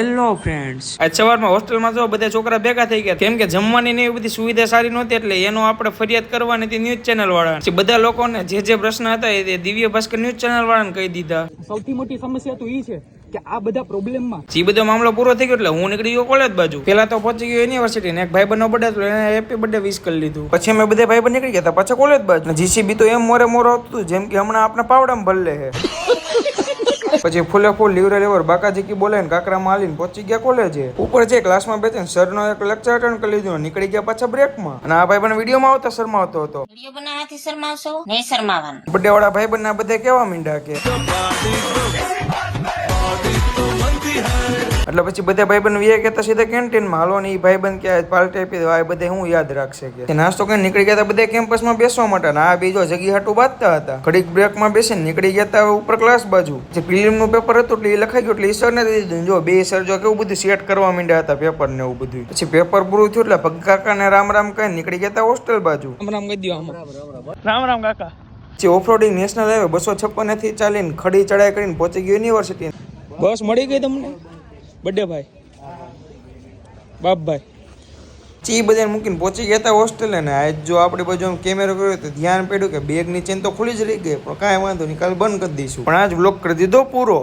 Hello friends, આજ સવારમાં હોસ્ટેલમાં જો બધા છોકરા ભેગા થઈ ગયા કેમ કે જમવાની ને એવી બધી સુવિધા સારી નહોતી એટલે એનો આપણે ફરિયાદ કરવાની હતી ન્યૂઝ ચેનલ વાળા. બધા લોકોને જે પ્રશ્ન હતા એ દિવ્ય ભાસ્કર ન્યૂઝ ચેનલ વાળાને કહી દીધા. સૌથી મોટી સમસ્યા તો એ છે કે આ બધા પ્રોબ્લેમમાં એ બધો મામલો પૂરો થઈ ગયો એટલે હું નીકળી ગયો કોલેજ બાજુ. પેલા તો પહોંચી ગયો યુનિવર્સિટી ને એક ભાઈબંધનો બર્થડે હતો એને હેપી બર્થડે વિશ કરી લીધું. પછી અમે બધા ભાઈબંધ નીકળી ગયા પાછા કોલેજ બાજુ. જીસીબી તો એમ મોરે હતું જેમ કે હમણાં આપણે પાવડામાં ભરલે હે. પછી ફૂલે ફૂલ લીવરે લેવર બાકાજી કી બોલે ને કાકરામાં હાલીને પહોંચી ગયા કોલેજે. ઉપર જે ક્લાસમાં બેસીને સરનો એક લેક્ચર અટેન્ડ કરી લીધો નીકળી ગયા પાછા બ્રેકમાં. અને આ ભાઈબંધ વિડીયોમાં આવતા શરમાવતો હતો. વિડીયો બનાવવાથી શરમાવશો નહીં શરમાવાનું. બર્થડે વાળા ભાઈબંધ ના બધા કેવા મીંડા કે એટલે પછી બધા ભાઈબંધ વીએ કહેતા સીધા કેન્ટીનમાં હાલો ને. એ ભાઈબંધ કે પાર્ટી આપી દો આ બધે હું યાદ રાખશે કે નાસ્તો કરીને નીકળી ગયા બધા કેમ્પસમાં બેસવા માટે. આ બીજો જગ્યા હાટું બાંધતા હતા. ઘડીક બ્રેકમાં બેસીને નીકળી ગયા ઉપર ક્લાસ બાજુ. જે પ્રિલિમનું પેપર હતું એટલે એ લખાઈ ગયું એટલે એ સરને દીધું. જો બે સર જો કેવું બધું સેટ કરવા માંડ્યા હતા પેપર ને એવું બધું. પછી પેપર પૂરું થયું એટલે ભગ કાકા ને રામ રામ કહીને નીકળી ગયા હોસ્ટેલ બાજુ. રામ રામ કહી દો રામ રામ કાકા. પછી ઓફરોડિંગ નેશનલ હાઈવે 256 થી ચાલીને ખડી ચડાઈ કરીને પહોંચી ગયો યુનિવર્સિટી. બસ મળી ગઈ તમને બર્થડે ભાઈ બાપભાઈ. ચી બધાને મૂકીને પહોંચી ગયા હતા હોસ્ટેલે ને. આજ જો આપણે બાજુ કેમેરો કર્યો તો ધ્યાન પડ્યું કે બેગની ચેન તો ખુલી જ રહી ગઈ પણ કાંઈ વાંધો નહીં કાલે બંધ કરી દઈશું. પણ આજ બ્લોક કરી દીધો પૂરો.